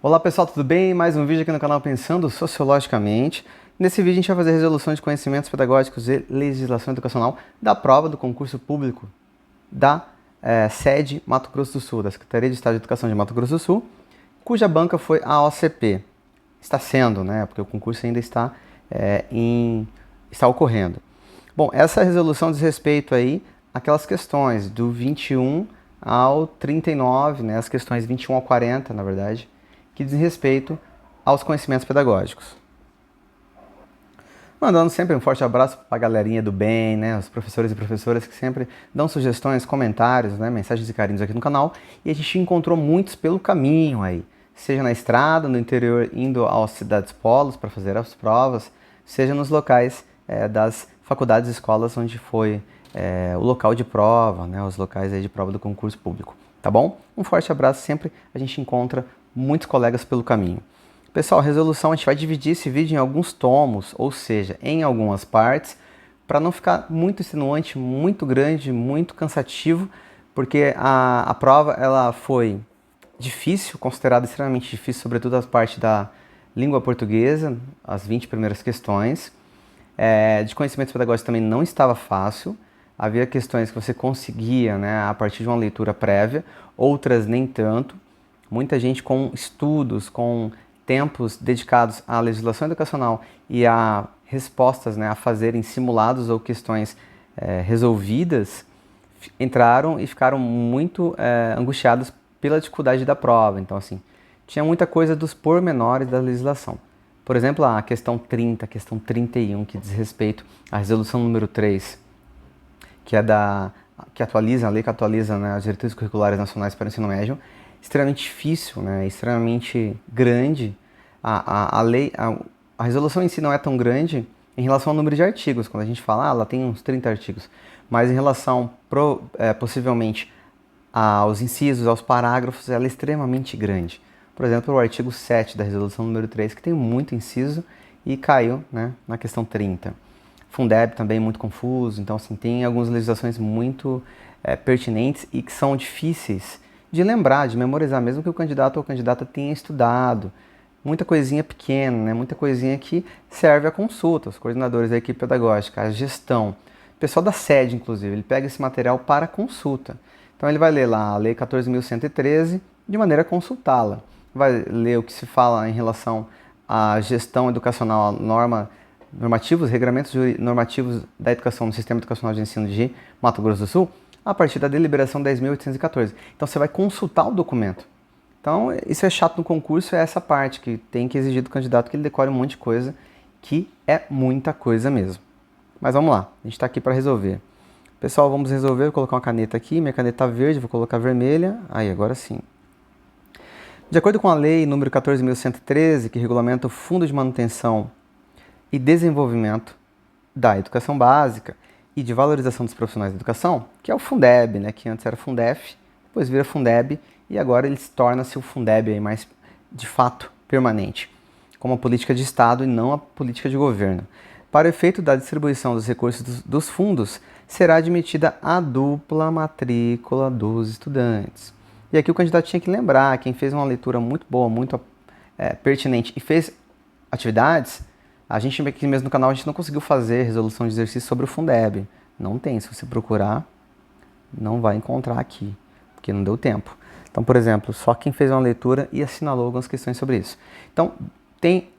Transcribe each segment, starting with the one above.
Olá pessoal, tudo bem? Mais um vídeo aqui no canal Pensando Sociologicamente. Nesse vídeo a gente vai fazer resolução de conhecimentos pedagógicos e legislação educacional da prova do concurso público da sede Mato Grosso do Sul, da Secretaria de Estado de Educação de Mato Grosso do Sul, cuja banca foi a OCP. Está sendo, né? Porque o concurso ainda está ocorrendo. Bom, essa resolução diz respeito aí àquelas questões do 21 ao 39, né? As questões 21 ao 40, na verdade, que diz respeito aos conhecimentos pedagógicos. Mandando sempre um forte abraço para a galerinha do bem, né, os professores e professoras que sempre dão sugestões, comentários, né, mensagens e carinhos aqui no canal. E a gente encontrou muitos pelo caminho aí, seja na estrada, no interior, indo às cidades polos para fazer as provas, seja nos locais das faculdades e escolas onde foi o local de prova, né, os locais aí de prova do concurso público. Tá bom? Um forte abraço, sempre a gente encontra muitos colegas pelo caminho. Pessoal, a resolução a gente vai dividir esse vídeo em alguns tomos, ou seja, em algumas partes, para não ficar muito extenuante, muito grande, muito cansativo, porque a prova ela foi difícil, considerada extremamente difícil, sobretudo a parte da língua portuguesa, as 20 primeiras questões. De conhecimentos pedagógicos também não estava fácil, havia questões que você conseguia, né, a partir de uma leitura prévia, outras nem tanto. Muita gente com estudos, com tempos dedicados à legislação educacional e a respostas, né, a fazerem simulados ou questões resolvidas, entraram e ficaram muito angustiados pela dificuldade da prova. Então, assim, tinha muita coisa dos pormenores da legislação. Por exemplo, a questão 30, a questão 31, que diz respeito à resolução número 3, que é que atualiza, a lei que atualiza, né, as diretrizes curriculares nacionais para o ensino médio, extremamente difícil, né, extremamente grande. A resolução em si não é tão grande em relação ao número de artigos. Quando a gente fala, ela tem uns 30 artigos, mas em relação, possivelmente, aos incisos, aos parágrafos, ela é extremamente grande. Por exemplo, o artigo 7 da resolução número 3, que tem muito inciso e caiu, né, na questão 30. Fundeb também muito confuso, então assim, tem algumas legislações muito pertinentes e que são difíceis de lembrar, de memorizar, mesmo que o candidato ou candidata tenha estudado. Muita coisinha pequena, né? Muita coisinha que serve à consulta, os coordenadores da equipe pedagógica, a gestão, o pessoal da sede, inclusive, ele pega esse material para consulta. Então ele vai ler lá a Lei 14.113 de maneira a consultá-la. Vai ler o que se fala em relação à gestão educacional, normativos, regramentos normativos da educação no Sistema Educacional de Ensino de Mato Grosso do Sul, a partir da deliberação 10.814. Então você vai consultar o documento. Então isso é chato no concurso, é essa parte que tem que exigir do candidato que ele decore um monte de coisa, que é muita coisa mesmo. Mas vamos lá, a gente está aqui para resolver. Pessoal, vamos resolver, vou colocar uma caneta aqui, minha caneta verde, vou colocar vermelha, aí agora sim. De acordo com a lei número 14.113, que regulamenta o Fundo de Manutenção e Desenvolvimento da Educação Básica e de Valorização dos Profissionais da Educação, que é o Fundeb, né, que antes era Fundef, depois vira Fundeb e agora ele torna-se o Fundeb aí mais de fato permanente, como a política de Estado e não a política de governo. Para o efeito da distribuição dos recursos dos fundos, será admitida a dupla matrícula dos estudantes. E aqui o candidato tinha que lembrar, quem fez uma leitura muito boa, muito pertinente e fez atividades, a gente aqui mesmo no canal a gente não conseguiu fazer resolução de exercício sobre o Fundeb. Não tem, se você procurar, não vai encontrar aqui, porque não deu tempo. Então, por exemplo, só quem fez uma leitura e assinalou algumas questões sobre isso. Então, tem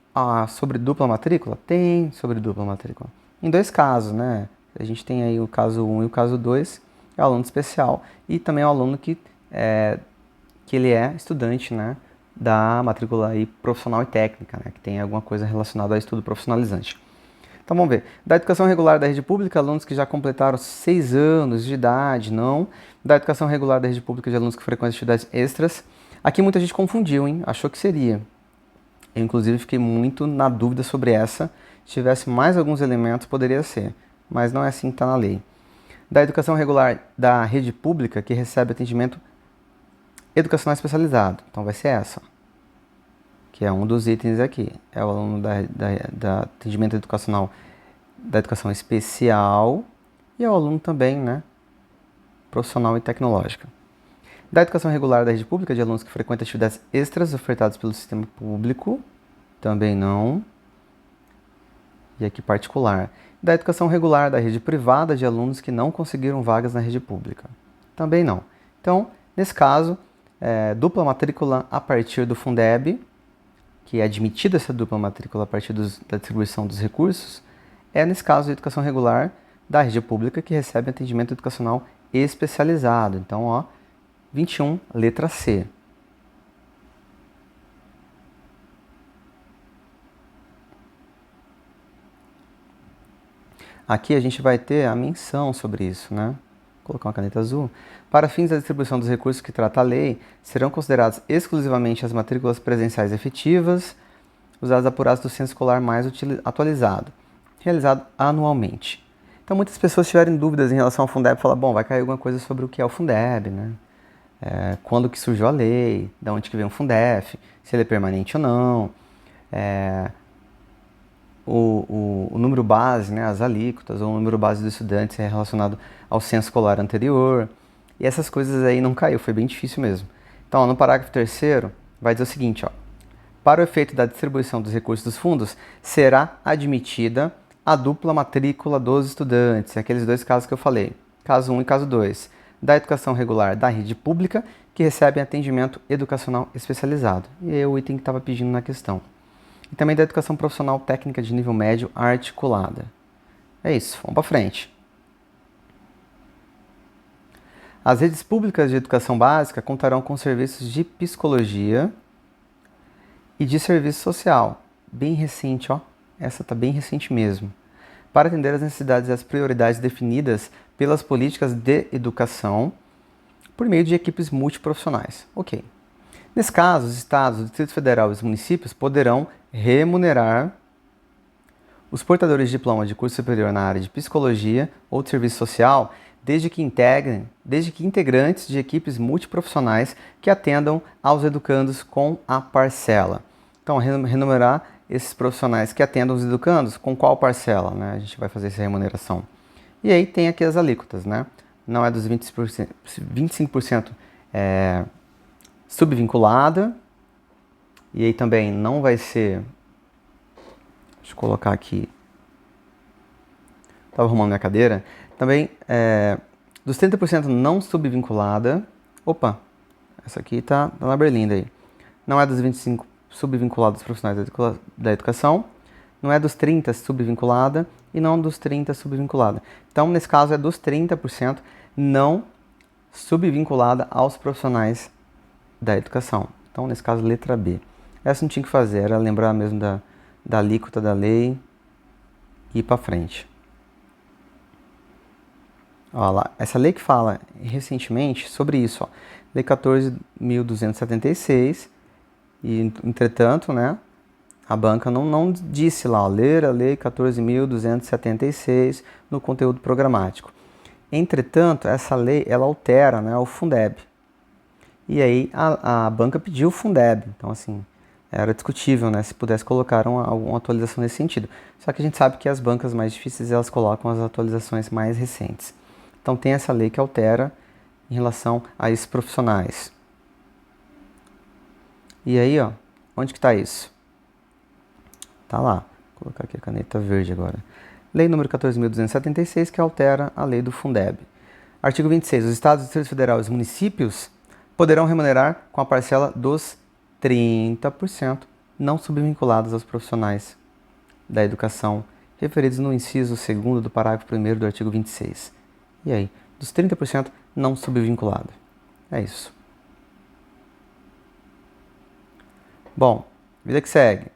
sobre dupla matrícula? Tem sobre dupla matrícula. Em dois casos, né? A gente tem aí o caso 1 e o caso 2, é o aluno especial e também é o aluno que ele é estudante, né, da matrícula aí profissional e técnica, né, que tem alguma coisa relacionada ao estudo profissionalizante. Então vamos ver. Da educação regular da rede pública, alunos que já completaram 6 anos de idade, não. Da educação regular da rede pública de alunos que frequentam atividades extras. Aqui muita gente confundiu, hein? Achou que seria. Eu inclusive fiquei muito na dúvida sobre essa. Se tivesse mais alguns elementos, poderia ser. Mas não é assim que está na lei. Da educação regular da rede pública que recebe atendimento educacional especializado. Então vai ser essa, que é um dos itens aqui. É o aluno da atendimento educacional da educação especial e é o aluno também, né, profissional e tecnológica. Da educação regular da rede pública de alunos que frequentam atividades extras ofertadas pelo sistema público, também não. E aqui particular. Da educação regular da rede privada de alunos que não conseguiram vagas na rede pública, também não. Então, nesse caso, dupla matrícula a partir do Fundeb, que é admitida essa dupla matrícula a partir da distribuição dos recursos, nesse caso, a educação regular da rede pública que recebe atendimento educacional especializado. Então, ó, 21, letra C. Aqui a gente vai ter a menção sobre isso, né? Vou colocar uma caneta azul. Para fins da distribuição dos recursos que trata a lei, serão consideradas exclusivamente as matrículas presenciais efetivas, os dados apurados do censo escolar mais atualizado, realizado anualmente. Então, muitas pessoas tiverem dúvidas em relação ao Fundeb, falam, bom, vai cair alguma coisa sobre o que é o Fundeb, né? Quando que surgiu a lei, de onde que vem o Fundef, se ele é permanente ou não, o número base, né, as alíquotas, ou o número base dos estudantes é relacionado ao censo escolar anterior, e essas coisas aí não caiu, foi bem difícil mesmo. Então, ó, no parágrafo 3º, vai dizer o seguinte, ó, para o efeito da distribuição dos recursos dos fundos, será admitida a dupla matrícula dos estudantes, aqueles dois casos que eu falei, caso 1 e caso 2, da educação regular da rede pública, que recebem atendimento educacional especializado. E é o item que estava pedindo na questão. E também da educação profissional técnica de nível médio articulada. É isso, vamos para frente. As redes públicas de educação básica contarão com serviços de psicologia e de serviço social. Bem recente, ó. Essa está bem recente mesmo. Para atender às necessidades e às prioridades definidas pelas políticas de educação por meio de equipes multiprofissionais. Ok. Nesse caso, os estados, o Distrito Federal e os municípios poderão remunerar os portadores de diploma de curso superior na área de psicologia ou de serviço social, desde que integrantes de equipes multiprofissionais que atendam aos educandos com a parcela. Então, remunerar esses profissionais que atendam os educandos com qual parcela, né? A gente vai fazer essa remuneração. E aí tem aqui as alíquotas, né? Não é dos 25% subvinculada, e aí também não vai ser, deixa eu colocar aqui, estava arrumando minha cadeira, também dos 30% não subvinculada, opa, essa aqui tá na berlinda aí, não é dos 25% subvinculados profissionais da educação, não é dos 30% subvinculada e não dos 30% subvinculada. Então, nesse caso, é dos 30% não subvinculada aos profissionais da educação. Então, nesse caso, letra B. Essa não tinha que fazer, era lembrar mesmo da alíquota da lei e ir para frente. Olha lá, essa lei que fala recentemente sobre isso, ó, Lei 14.276, e, entretanto, né, a banca não disse lá, ó, ler a Lei 14.276 no conteúdo programático. Entretanto, essa lei, ela altera, né, o Fundeb. E aí a banca pediu o Fundeb. Então, assim, era discutível, né, se pudesse colocar alguma atualização nesse sentido. Só que a gente sabe que as bancas mais difíceis, elas colocam as atualizações mais recentes. Então, tem essa lei que altera em relação a esses profissionais. E aí, ó, onde que está isso? Tá lá. Vou colocar aqui a caneta verde agora. Lei número 14.276, que altera a lei do Fundeb. Artigo 26. Os estados, Distrito Federal e os municípios poderão remunerar com a parcela dos 30% não subvinculados aos profissionais da educação referidos no inciso 2º do parágrafo 1º do artigo 26. E aí? Dos 30% não subvinculado. É isso. Bom, vida que segue.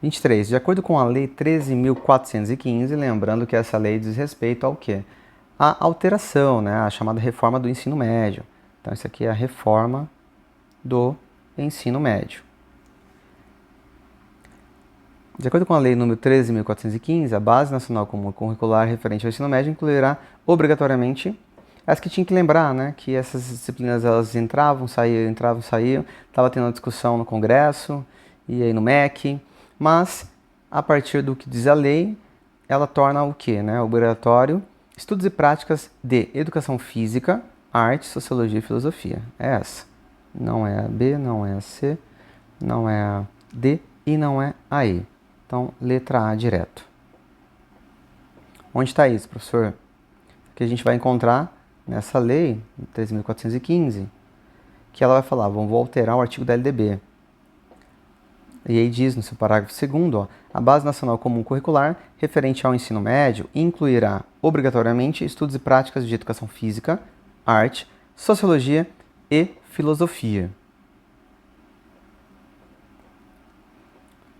23. De acordo com a Lei 13.415, lembrando que essa lei diz respeito ao quê? A alteração, né? A chamada reforma do ensino médio. Então, isso aqui é a reforma do ensino médio. De acordo com a Lei número 13.415, a Base Nacional Comum Curricular referente ao ensino médio incluirá obrigatoriamente as que tinha que lembrar, né? Que essas disciplinas elas entravam, saíam, estava tendo uma discussão no Congresso e aí no MEC, mas a partir do que diz a lei, ela torna o quê, né? Obrigatório Estudos e práticas de educação física, arte, sociologia e filosofia. É essa. Não é a B, não é a C, não é a D e não é a E. Então, letra A direto. Onde está isso, professor? Que a gente vai encontrar nessa lei, 13.415, que ela vai falar, vou alterar o artigo da LDB. E aí diz no seu parágrafo 2º, a Base Nacional Comum Curricular, referente ao ensino médio, incluirá obrigatoriamente estudos e práticas de educação física, arte, sociologia e filosofia.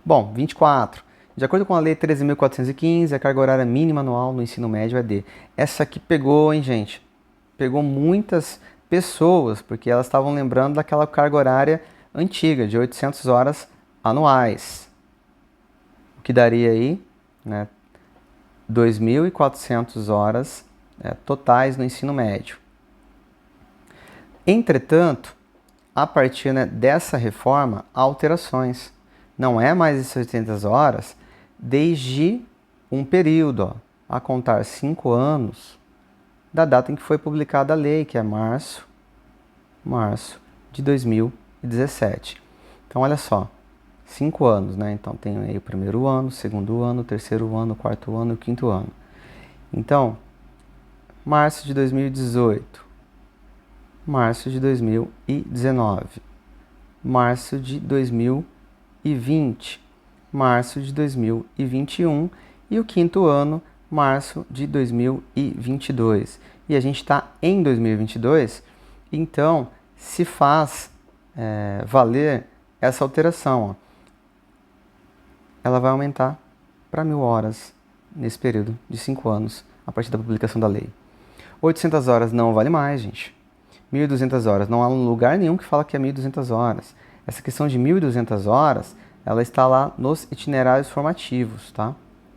Bom, 24. De acordo com a Lei 13.415, a carga horária mínima anual no ensino médio é de... Essa aqui pegou, hein, gente? Pegou muitas pessoas, porque elas estavam lembrando daquela carga horária antiga, de 800 horas anuais. O que daria aí, né, 2.400 horas totais no ensino médio. Entretanto, a partir, né, dessa reforma, há alterações. Não é mais essas 800 horas desde um período, ó, a contar 5 anos da data em que foi publicada a lei, que é março de 2017. Então, olha só, 5 anos, né? Então, tem aí o primeiro ano, segundo ano, terceiro ano, quarto ano e o quinto ano. Então, março de 2018, março de 2019, março de 2020, março de 2021 e o quinto ano, março de 2022. E a gente está em 2022, então se faz valer essa alteração. Ó. Ela vai aumentar para 1.000 horas nesse período de 5 anos, a partir da publicação da lei. 800 horas não vale mais, gente. 1.200 horas, não há lugar nenhum que fala que é 1.200 horas. Essa questão de 1.200 horas, ela está lá nos itinerários formativos, tá?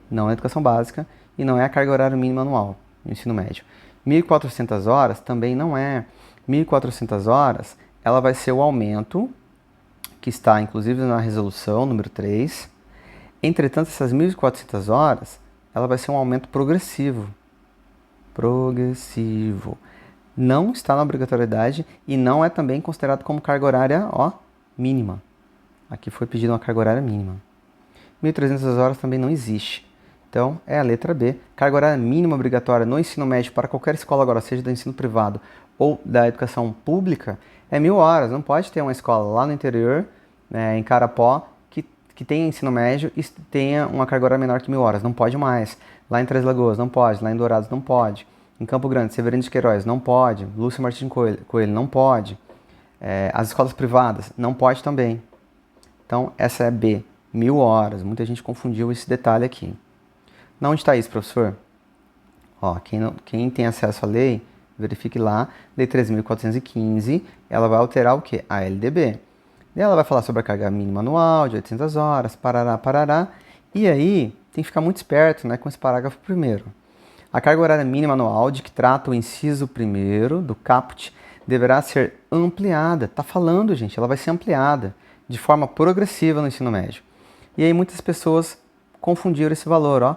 Não é educação básica e não é a carga horária mínima anual no ensino médio. 1.400 horas também não é. 1.400 horas, ela vai ser o aumento, que está inclusive na resolução número 3. Entretanto, essas 1.400 horas, ela vai ser um aumento progressivo. Progressivo. Não está na obrigatoriedade e não é também considerado como carga horária, ó, mínima. Aqui foi pedido uma carga horária mínima. 1.300 horas também não existe. Então, é a letra B. Carga horária mínima obrigatória no ensino médio para qualquer escola agora, seja do ensino privado ou da educação pública, é 1.000 horas. Não pode ter uma escola lá no interior, em Carapó, que tenha ensino médio e tenha uma carga horária menor que 1.000 horas. Não pode mais. Lá em Três Lagoas, não pode. Lá em Dourados, não pode. Em Campo Grande, Severino de Queiroz, não pode. Lúcio Martins Coelho, não pode. As escolas privadas, não pode também. Então, essa é B, 1.000 horas. Muita gente confundiu esse detalhe aqui. Na onde está isso, professor? Ó, quem tem acesso à lei, verifique lá. Lei 13.415, ela vai alterar o quê? A LDB. E ela vai falar sobre a carga mínima anual de 800 horas, parará, parará. E aí, tem que ficar muito esperto, né, com esse parágrafo primeiro. A carga horária mínima anual de que trata o inciso 1º do caput deverá ser ampliada. Está falando, gente, ela vai ser ampliada de forma progressiva no ensino médio. E aí muitas pessoas confundiram esse valor, ó.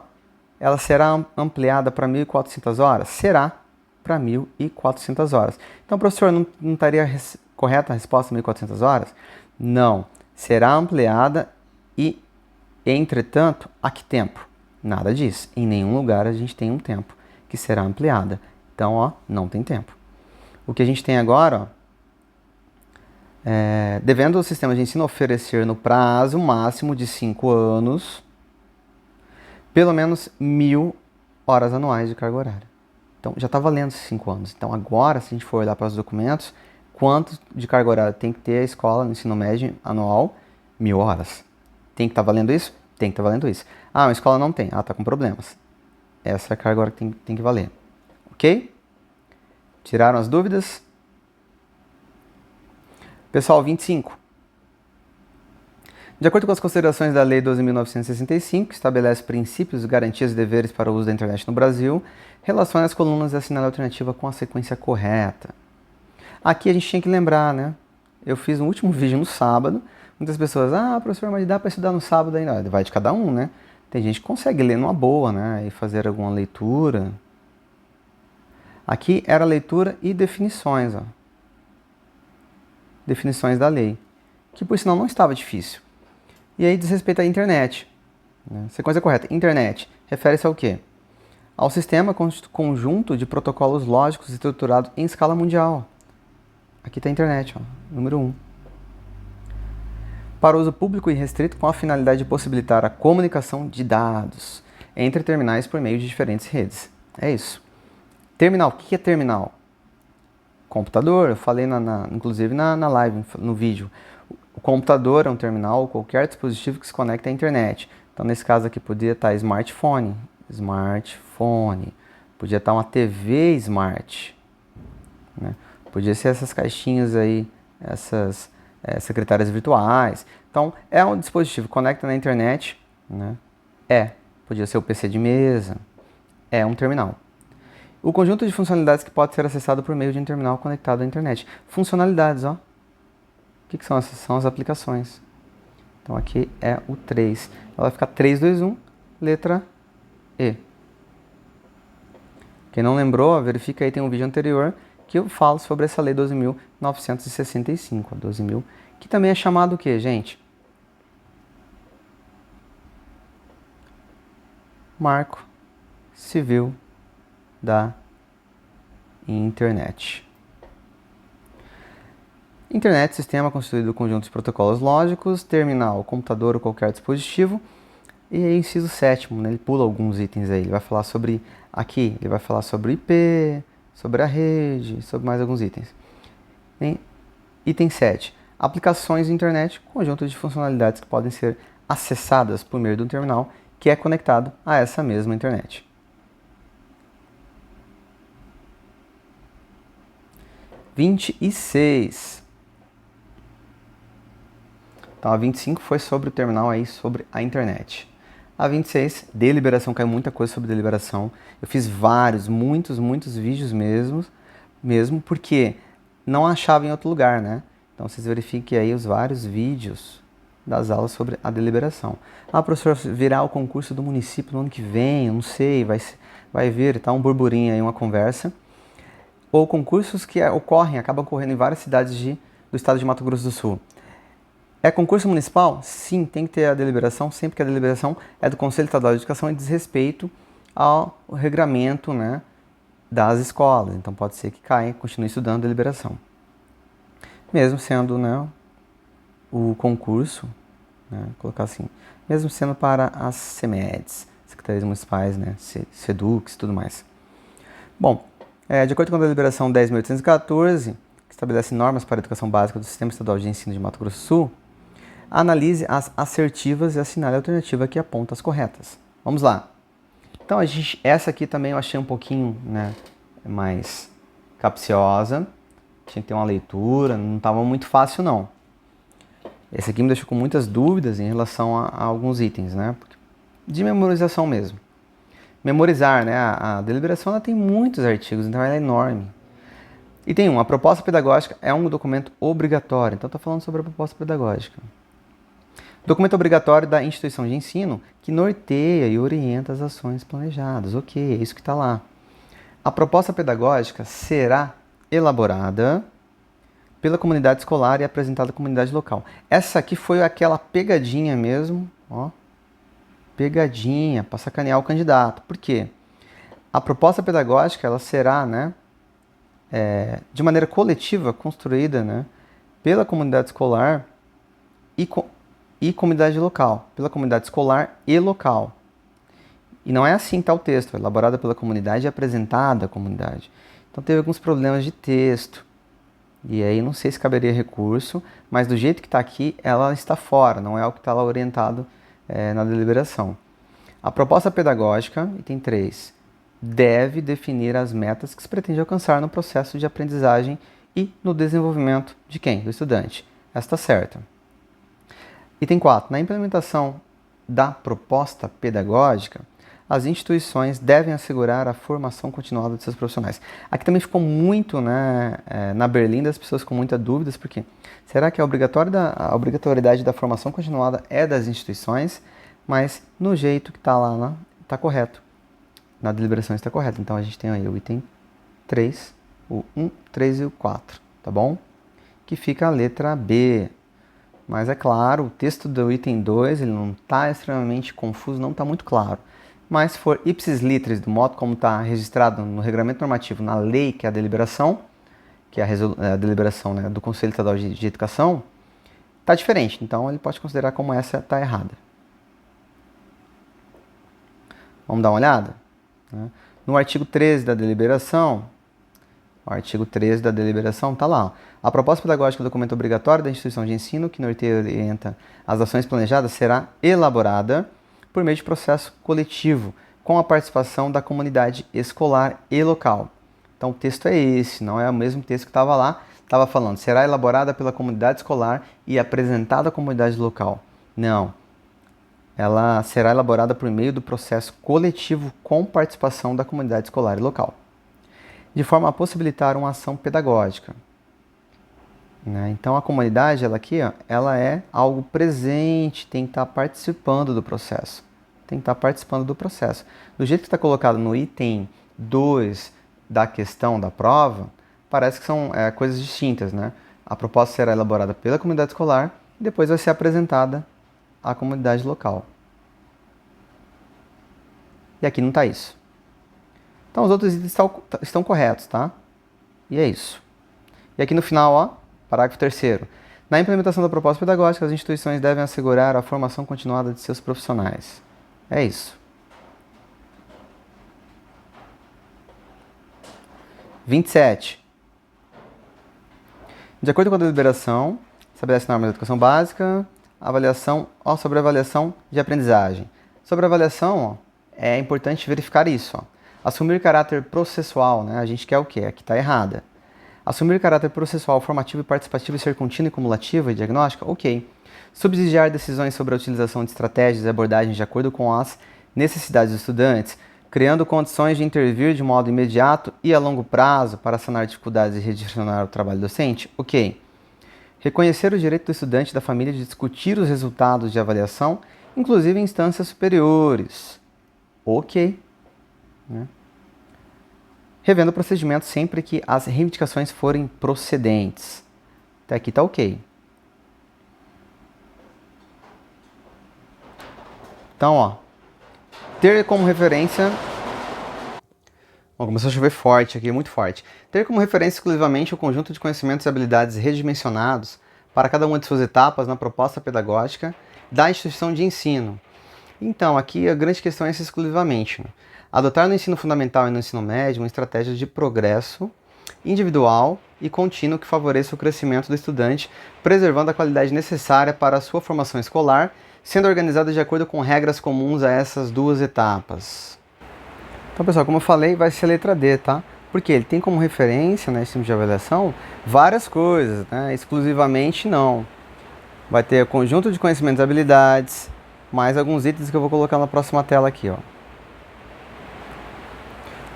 Ela será ampliada para 1.400 horas? Será para 1.400 horas. Então, professor, não estaria correta a resposta 1.400 horas? Não. Será ampliada e, entretanto, a que tempo? Nada disso. Em nenhum lugar a gente tem um tempo que será ampliada. Então, ó, não tem tempo. O que a gente tem agora, ó, devendo o sistema de ensino oferecer no prazo máximo de 5 anos, pelo menos 1.000 horas anuais de carga horária. Então, já está valendo esses 5 anos. Então, agora, se a gente for olhar para os documentos, quanto de carga horária tem que ter a escola no ensino médio anual? 1.000 horas. Tem que estar valendo isso? Tem que estar valendo isso. Ah, a escola não tem. Ah, está com problemas. Essa é a carga horária que tem que valer. Ok? Tiraram as dúvidas? Pessoal, 25. De acordo com as considerações da Lei 12.965, que estabelece princípios, garantias e deveres para o uso da internet no Brasil, relacione as colunas e assinale a alternativa com a sequência correta. Aqui a gente tinha que lembrar, né? Eu fiz um último vídeo no sábado. Muitas pessoas, professor, mas dá para estudar no sábado ainda? Vai de cada um, né? Tem gente que consegue ler numa boa, né? E fazer alguma leitura. Aqui era leitura e definições, ó. Definições da lei, que por sinal não estava difícil. E aí diz respeito à internet. Né? Sequência correta. Internet refere-se ao quê? Ao sistema conjunto de protocolos lógicos estruturados em escala mundial. Aqui está a internet, ó, número 1. Para uso público e restrito com a finalidade de possibilitar a comunicação de dados entre terminais por meio de diferentes redes. É isso. Terminal. O que é terminal? Computador. Eu falei inclusive na live, no vídeo. O computador é um terminal ou qualquer dispositivo que se conecta à internet. Então, nesse caso aqui, podia estar smartphone. Podia estar uma TV smart. Né? Podia ser essas caixinhas aí, essas secretárias virtuais. Então, é um dispositivo que conecta na internet. Né? Podia ser o PC de mesa. É um terminal. O conjunto de funcionalidades que pode ser acessado por meio de um terminal conectado à internet. Funcionalidades, ó. O que são essas? São as aplicações. Então aqui é o 3. Ela vai ficar 3, 2, 1, letra E. Quem não lembrou, verifica aí, tem um vídeo anterior que eu falo sobre essa lei 12.965, 12.000, que também é chamado o quê, gente? Marco Civil da Internet. Internet, sistema constituído de conjuntos de protocolos lógicos, terminal, computador ou qualquer dispositivo. E aí, inciso 7º, né, ele pula alguns itens aí. Ele vai falar sobre, aqui, ele vai falar sobre IP, sobre a rede, sobre mais alguns itens. Item 7. Aplicações de internet, conjunto de funcionalidades que podem ser acessadas por meio de um terminal que é conectado a essa mesma internet. Vinte e 26. Então, a 25 foi sobre o terminal aí, sobre a internet. A 26, deliberação, caiu muita coisa sobre deliberação. Eu fiz muitos vídeos mesmo, porque não achava em outro lugar, né? Então, vocês verifiquem aí os vários vídeos das aulas sobre a deliberação. Ah, professor, virá o concurso do município no ano que vem, eu não sei, vai vir, tá um burburinho aí, uma conversa. Ou concursos que acabam ocorrendo em várias cidades do estado de Mato Grosso do Sul. É concurso municipal? Sim, tem que ter a deliberação, sempre que a deliberação é do Conselho Estadual de Educação e diz respeito ao regramento, né, das escolas. Então pode ser que caia e continue estudando a deliberação. Mesmo sendo, né, o concurso, né, colocar assim, mesmo sendo para as CEMEDs, Secretarias Municipais, né, SEDUCs e tudo mais. Bom, de acordo com a deliberação 10.814, que estabelece normas para a educação básica do Sistema Estadual de Ensino de Mato Grosso do Sul, analise as assertivas e assinale a alternativa que aponta as corretas. Vamos lá. Então, essa aqui também eu achei um pouquinho, né, mais capciosa. Tinha que ter uma leitura, não estava muito fácil não. Esse aqui me deixou com muitas dúvidas em relação a alguns itens, né, de memorização mesmo. Memorizar, né, a deliberação ela tem muitos artigos, então ela é enorme. Item 1, a proposta pedagógica é um documento obrigatório. Então, estou falando sobre a proposta pedagógica. Documento obrigatório da instituição de ensino que norteia e orienta as ações planejadas. Ok, é isso que está lá. A proposta pedagógica será elaborada pela comunidade escolar e apresentada à comunidade local. Essa aqui foi aquela pegadinha mesmo, ó. Pegadinha, para sacanear o candidato. Por quê? A proposta pedagógica ela será, né, de maneira coletiva, construída, né, pela comunidade escolar e comunidade local, pela comunidade escolar e local. E não é assim tá o texto, é elaborada pela comunidade e apresentada à comunidade. Então teve alguns problemas de texto, e aí não sei se caberia recurso, mas do jeito que está aqui, ela está fora, não é o que está lá orientado na deliberação. A proposta pedagógica, item 3, deve definir as metas que se pretende alcançar no processo de aprendizagem e no desenvolvimento de quem? Do estudante. Essa está certa. Item 4. Na implementação da proposta pedagógica, as instituições devem assegurar a formação continuada de seus profissionais. Aqui também ficou muito, né, na berlinda, as pessoas com muitas dúvidas, porque será que a obrigatoriedade da formação continuada é das instituições? Mas no jeito que está lá, está correto. Na deliberação está correto. Então a gente tem aí o item 3, o 1, 3 e o 4, tá bom? Que fica a letra B. Mas é claro, o texto do item 2 ele não está extremamente confuso, não está muito claro. Mas se for ipsis literis, do modo como está registrado no regulamento normativo, na lei, que é a deliberação, que é a deliberação, né, do Conselho Estadual de Educação, está diferente. Então ele pode considerar como essa está errada. Vamos dar uma olhada? No artigo 13 da deliberação, o artigo 13 da deliberação está lá. A proposta pedagógica do documento obrigatório da instituição de ensino que norteia e orienta as ações planejadas será elaborada por meio de processo coletivo, com a participação da comunidade escolar e local. Então o texto é esse, não é o mesmo texto que estava lá. Estava falando, será elaborada pela comunidade escolar e apresentada à comunidade local. Não. Ela será elaborada por meio do processo coletivo com participação da comunidade escolar e local, de forma a possibilitar uma ação pedagógica. Então a comunidade, ela aqui, ó, ela é algo presente, tem que estar participando do processo. Tem que estar participando do processo. Do jeito que está colocado no item 2 da questão da prova, parece que são coisas distintas, né? A proposta será elaborada pela comunidade escolar e depois vai ser apresentada à comunidade local. E aqui não está isso. Então os outros itens estão corretos, tá? E é isso. E aqui no final, ó, parágrafo 3º. Na implementação da proposta pedagógica, as instituições devem assegurar a formação continuada de seus profissionais. É isso. 27. De acordo com a deliberação, estabelece normas da educação básica, sobre a avaliação de aprendizagem. Sobre a avaliação, ó, é importante verificar isso. Ó. Assumir caráter processual, né? A gente quer o quê? Aqui está errada. Assumir caráter processual, formativo e participativo e ser contínua e cumulativa e diagnóstica? Ok. Subsidiar decisões sobre a utilização de estratégias e abordagens de acordo com as necessidades dos estudantes, criando condições de intervir de modo imediato e a longo prazo para sanar dificuldades e redirecionar o trabalho docente? Ok. Reconhecer o direito do estudante e da família de discutir os resultados de avaliação, inclusive em instâncias superiores? Ok. Revendo o procedimento sempre que as reivindicações forem procedentes. Até aqui está ok. Então, ó, ter como referência... Bom, começou a chover forte aqui, muito forte. Ter como referência exclusivamente o conjunto de conhecimentos e habilidades redimensionados para cada uma de suas etapas na proposta pedagógica da instituição de ensino. Então, aqui a grande questão é essa exclusivamente. Adotar no ensino fundamental e no ensino médio uma estratégia de progresso individual e contínuo que favoreça o crescimento do estudante, preservando a qualidade necessária para a sua formação escolar, sendo organizada de acordo com regras comuns a essas duas etapas. Então, pessoal, como eu falei, vai ser a letra D, tá? Porque ele tem como referência, né, esse tipo de avaliação, várias coisas, né? Exclusivamente não. Vai ter o conjunto de conhecimentos e habilidades, mais alguns itens que eu vou colocar na próxima tela aqui, ó.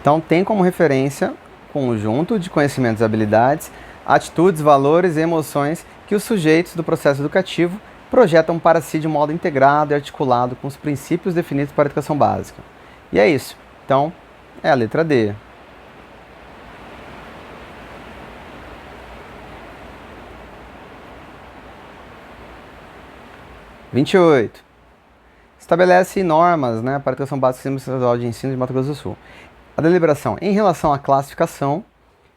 Então, tem como referência conjunto de conhecimentos e habilidades, atitudes, valores e emoções que os sujeitos do processo educativo projetam para si de modo integrado e articulado com os princípios definidos para a educação básica. E é isso. Então, é a letra D. (28) Estabelece normas, né, para a educação básica do Sistema Estadual de Ensino de Mato Grosso do Sul. A deliberação em relação à classificação,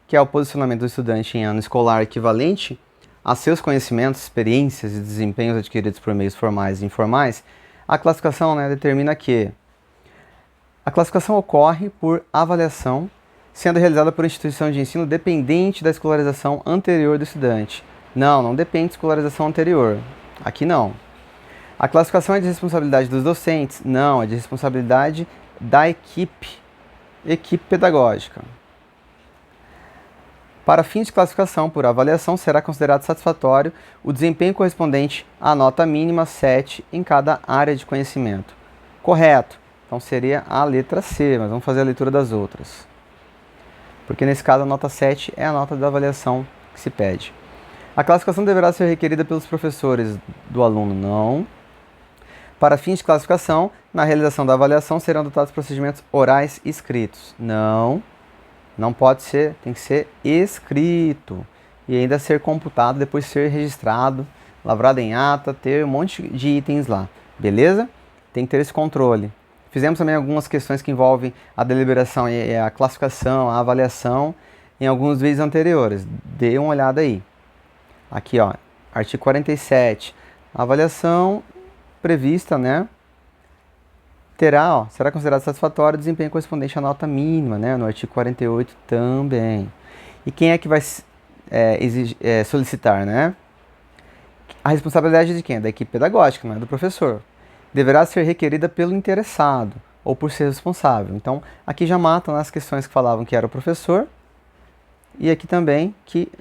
que é o posicionamento do estudante em ano escolar equivalente a seus conhecimentos, experiências e desempenhos adquiridos por meios formais e informais, a classificação, né, determina que a classificação ocorre por avaliação, sendo realizada por instituição de ensino dependente da escolarização anterior do estudante. Não depende de escolarização anterior. Aqui não. A classificação é de responsabilidade dos docentes? Não, é de responsabilidade da equipe pedagógica. Para fins de classificação por avaliação, será considerado satisfatório o desempenho correspondente à nota mínima 7 em cada área de conhecimento. Correto. Então seria a letra C, mas vamos fazer a leitura das outras. Porque nesse caso a nota 7 é a nota da avaliação que se pede. A classificação deverá ser requerida pelos professores do aluno? Não. Para fins de classificação, na realização da avaliação serão adotados procedimentos orais e escritos? Não. Não pode ser, tem que ser escrito. E ainda ser computado, depois ser registrado, lavrado em ata, ter um monte de itens lá. Beleza? Tem que ter esse controle. Fizemos também algumas questões que envolvem a deliberação e a classificação, a avaliação em alguns vídeos anteriores. Dê uma olhada aí. Aqui, ó, artigo 47. A avaliação prevista, né? Será considerado satisfatório o desempenho correspondente à nota mínima, né? No artigo 48 também. E quem é que vai solicitar, né? A responsabilidade de quem? É da equipe pedagógica, não é do professor. Deverá ser requerida pelo interessado ou por ser responsável. Então, aqui já matam as questões que falavam que era o professor e aqui também que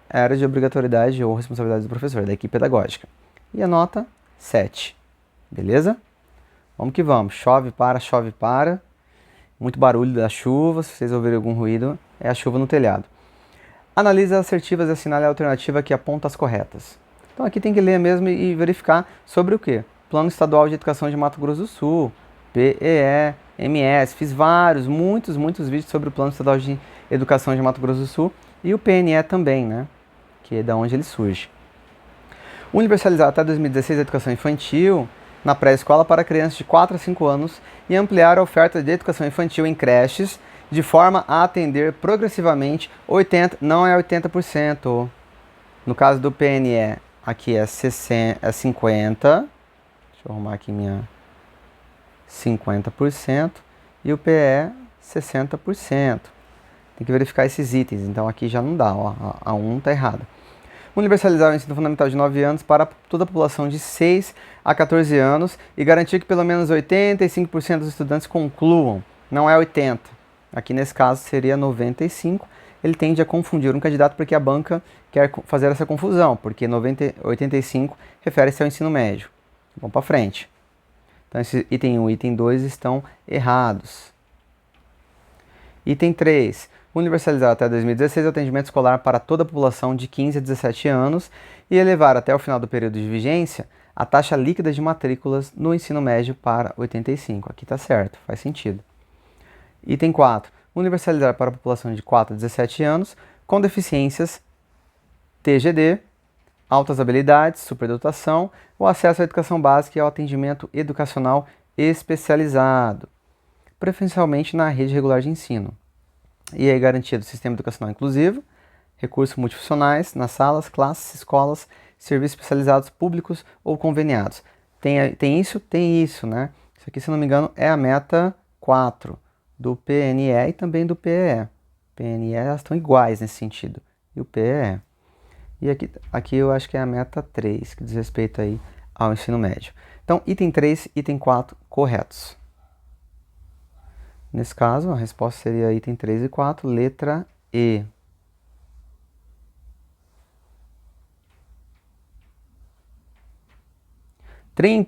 era de obrigatoriedade ou responsabilidade do professor, da equipe pedagógica. E a nota 7. Beleza? Vamos que vamos. Chove, para. Muito barulho da chuva. Se vocês ouvirem algum ruído, é a chuva no telhado. Analise as assertivas e assinale a alternativa que aponta as corretas. Então aqui tem que ler mesmo e verificar sobre o quê? Plano Estadual de Educação de Mato Grosso do Sul, PEE, MS. Fiz muitos vídeos sobre o Plano Estadual de Educação de Mato Grosso do Sul e o PNE também, né? Que é da onde ele surge. Universalizar até 2016 a educação infantil na pré-escola para crianças de 4 a 5 anos e ampliar a oferta de educação infantil em creches de forma a atender progressivamente 80%. No caso do PNE, aqui é 50%. Deixa eu arrumar aqui minha 50%. E o PE, 60%. Tem que verificar esses itens, então aqui já não dá, ó, a 1 está errada. Universalizar o ensino fundamental de 9 anos para toda a população de 6 a 14 anos e garantir que pelo menos 85% dos estudantes concluam. Não é 80%. Aqui nesse caso seria 95%. Ele tende a confundir um candidato porque a banca quer fazer essa confusão, porque 85% refere-se ao ensino médio. Vamos para frente. Então, esse item 1 e item 2 estão errados. Item 3. Universalizar até 2016 o atendimento escolar para toda a população de 15 a 17 anos e elevar até o final do período de vigência a taxa líquida de matrículas no ensino médio para 85%. Aqui está certo, faz sentido. Item 4. Universalizar para a população de 4 a 17 anos com deficiências TGD, altas habilidades, superdotação, o acesso à educação básica e ao atendimento educacional especializado, preferencialmente na rede regular de ensino. E é garantido o sistema educacional inclusivo, recursos multifuncionais nas salas, classes, escolas, serviços especializados públicos ou conveniados. Tem isso, né? Isso aqui, se não me engano, é a meta 4 do PNE e também do PEE. PNE, elas estão iguais nesse sentido. E o PEE. E aqui eu acho que é a meta 3, que diz respeito aí ao ensino médio. Então, item 3 e item 4 corretos. Nesse caso, a resposta seria item 3 e 4, letra E.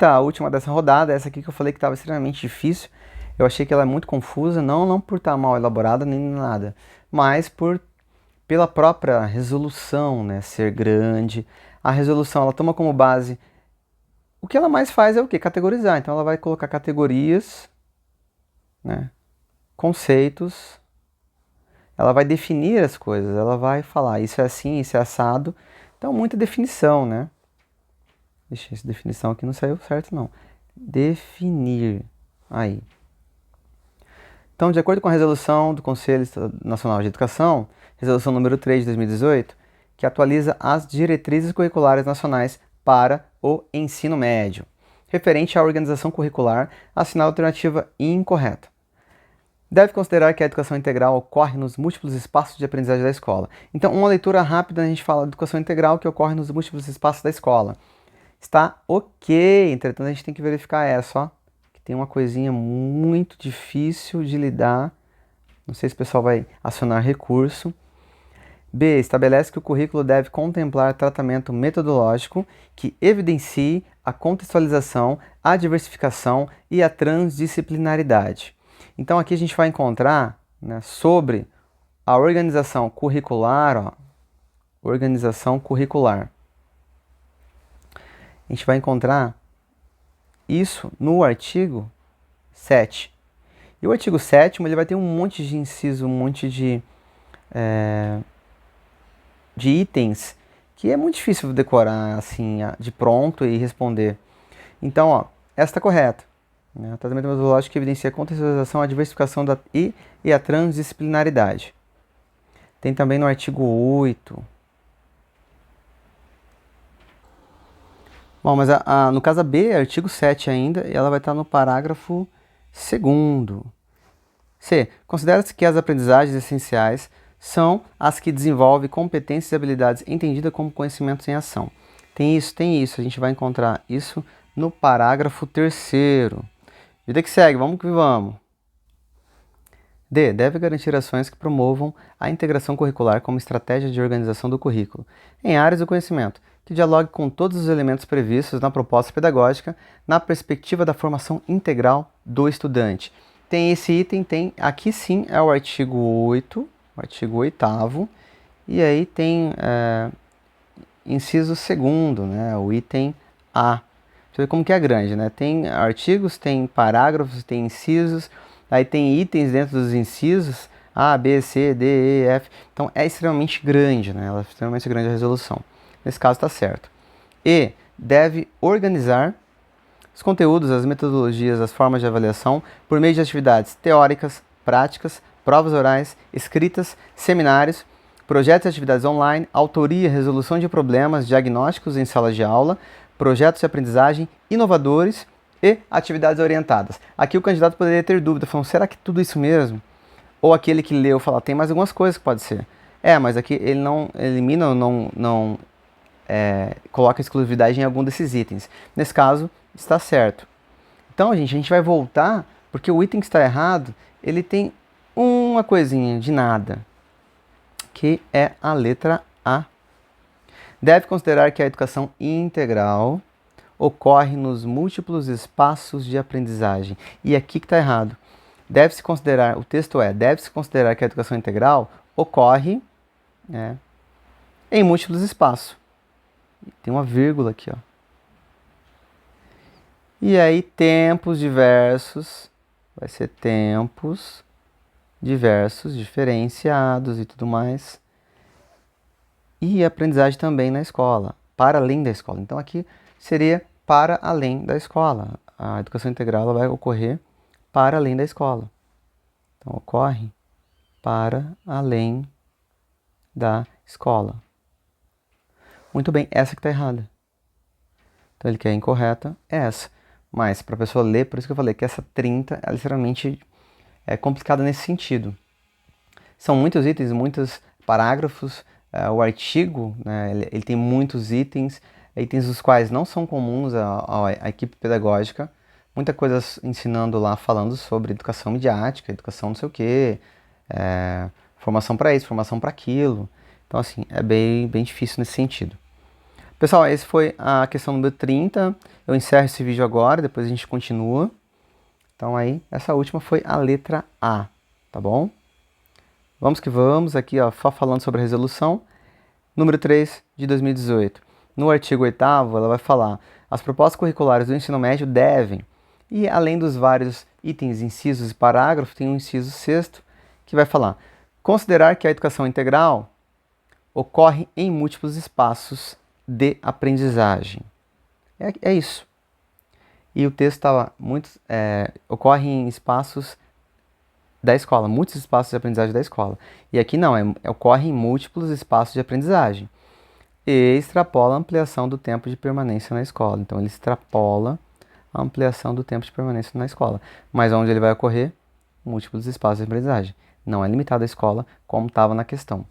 A última dessa rodada, essa aqui que eu falei que estava extremamente difícil. Eu achei que ela é muito confusa, não por estar mal elaborada nem nada, mas pela própria resolução, né, ser grande. A resolução, ela toma como base, o que ela mais faz é o quê? Categorizar. Então ela vai colocar categorias, né, conceitos, ela vai definir as coisas, ela vai falar isso é assim, isso é assado. Então muita definição, né? Ixi, essa definição aqui não saiu certo não. Definir. Aí. Então, de acordo com a resolução do Conselho Nacional de Educação, resolução número 3 de 2018, que atualiza as diretrizes curriculares nacionais para o ensino médio, referente à organização curricular, assinala a alternativa incorreta. Deve considerar que a educação integral ocorre nos múltiplos espaços de aprendizagem da escola. Então, uma leitura rápida, a gente fala de educação integral que ocorre nos múltiplos espaços da escola. Está ok, entretanto a gente tem que verificar essa, ó, que tem uma coisinha muito difícil de lidar. Não sei se o pessoal vai acionar recurso. B. Estabelece que o currículo deve contemplar tratamento metodológico que evidencie a contextualização, a diversificação e a transdisciplinaridade. Então aqui a gente vai encontrar, né, sobre a organização curricular, ó, organização curricular. A gente vai encontrar isso no artigo 7. E o artigo 7º, ele vai ter um monte de inciso, um monte de itens que é muito difícil decorar assim de pronto e responder. Então, ó, essa está correta. Né? O tratamento metodológico que evidencia a contextualização, a diversificação e a transdisciplinaridade. Tem também no artigo 8. Bom, mas no caso a B, artigo 7 ainda, ela vai estar no parágrafo 2º. C. Considera-se que as aprendizagens essenciais são as que desenvolvem competências e habilidades entendidas como conhecimentos em ação. Tem isso. A gente vai encontrar isso no parágrafo 3º. Vida que segue, vamos que vamos. D. Deve garantir ações que promovam a integração curricular como estratégia de organização do currículo em áreas do conhecimento, que dialogue com todos os elementos previstos na proposta pedagógica na perspectiva da formação integral do estudante. Tem esse item, aqui sim é o artigo 8, o artigo 8º, e aí tem inciso 2º, né, o item A. Você vê como que é grande, né? Tem artigos, tem parágrafos, tem incisos, aí tem itens dentro dos incisos, A, B, C, D, E, F. Então é extremamente grande, né? Ela é extremamente grande a resolução. Nesse caso está certo. E deve organizar os conteúdos, as metodologias, as formas de avaliação por meio de atividades teóricas, práticas, provas orais, escritas, seminários, projetos e atividades online, autoria, resolução de problemas, diagnósticos em sala de aula, projetos de aprendizagem inovadores e atividades orientadas. Aqui o candidato poderia ter dúvida, falando, será que tudo isso mesmo? Ou aquele que leu fala, tem mais algumas coisas que pode ser. Mas aqui ele não elimina ou não coloca exclusividade em algum desses itens. Nesse caso, está certo. Então, gente, a gente vai voltar, porque o item que está errado, ele tem uma coisinha de nada, que é a letra A. Deve considerar que a educação integral ocorre nos múltiplos espaços de aprendizagem. E aqui que está errado. Deve-se considerar, o texto deve-se considerar que a educação integral ocorre em múltiplos espaços. Tem uma vírgula aqui, ó. E aí, tempos diversos, vai ser tempos diversos, diferenciados e tudo mais. E aprendizagem também na escola, para além da escola. Então aqui seria para além da escola. A educação integral ela vai ocorrer para além da escola. Então ocorre para além da escola. Muito bem, essa que está errada. Então ele quer incorreta, é essa. Mas para a pessoa ler, por isso que eu falei que essa 30 ela literalmente é complicada nesse sentido. São muitos itens, muitos parágrafos. O artigo, né, ele tem muitos itens dos quais não são comuns à equipe pedagógica. Muita coisa ensinando lá, falando sobre educação midiática, educação não sei o quê, formação para isso, formação para aquilo. Então, assim, é bem difícil nesse sentido. Pessoal, essa foi a questão número 30. Eu encerro esse vídeo agora, depois a gente continua. Então, aí, essa última foi a letra A, tá bom? Vamos que vamos, aqui ó, só falando sobre a resolução, número 3 de 2018. No artigo 8º, ela vai falar, as propostas curriculares do ensino médio devem, e além dos vários itens, incisos e parágrafos, tem um inciso 6º, que vai falar, considerar que a educação integral ocorre em múltiplos espaços de aprendizagem. É isso. E o texto estava ocorre em espaços da escola, muitos espaços de aprendizagem da escola. E aqui não, ocorre em múltiplos espaços de aprendizagem. E extrapola a ampliação do tempo de permanência na escola. Então ele extrapola a ampliação do tempo de permanência na escola. Mas onde ele vai ocorrer? Múltiplos espaços de aprendizagem. Não é limitado à escola, como estava na questão.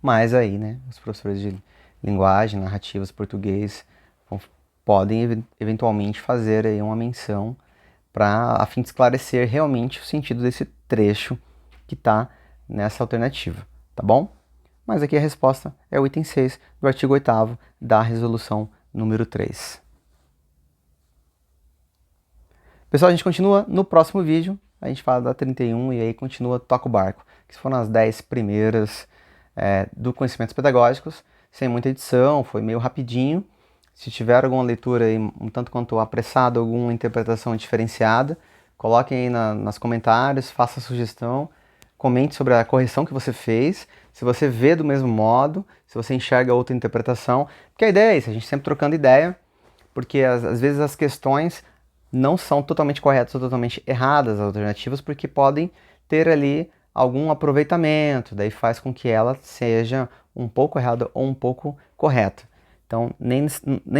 Mas aí, né, os professores de linguagem, narrativas, português, podem eventualmente fazer aí uma menção a fim de esclarecer realmente o sentido desse trecho que está nessa alternativa, tá bom? Mas aqui a resposta é o item 6 do artigo 8º da resolução número 3. Pessoal, a gente continua no próximo vídeo, a gente fala da 31 e aí continua Toca o Barco, que foram as 10 primeiras do Conhecimentos Pedagógicos, sem muita edição, foi meio rapidinho. Se tiver alguma leitura aí, um tanto quanto apressada, alguma interpretação diferenciada, Coloquem aí nos comentários, faça a sugestão, comente sobre a correção que você fez, se você vê do mesmo modo, se você enxerga outra interpretação, porque a ideia é isso, a gente sempre trocando ideia, porque às vezes as questões não são totalmente corretas ou totalmente erradas, as alternativas, porque podem ter ali algum aproveitamento, daí faz com que ela seja um pouco errada ou um pouco correta. Então, nem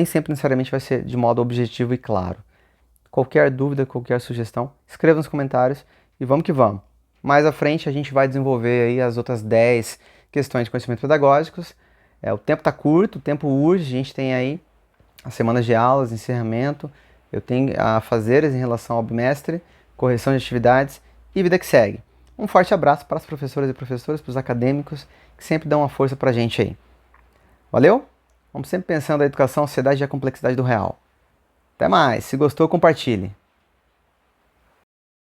sempre necessariamente vai ser de modo objetivo e claro. Qualquer dúvida, qualquer sugestão, escreva nos comentários e vamos que vamos. Mais à frente a gente vai desenvolver aí as outras 10 questões de conhecimentos pedagógicos. O tempo está curto, o tempo urge, a gente tem aí as semanas de aulas, encerramento, eu tenho a fazeres em relação ao bimestre, correção de atividades e vida que segue. Um forte abraço para as professoras e professores, para os acadêmicos, que sempre dão uma força para a gente aí. Valeu? Vamos sempre pensando a educação, a sociedade e a complexidade do real. Até mais, se gostou, compartilhe.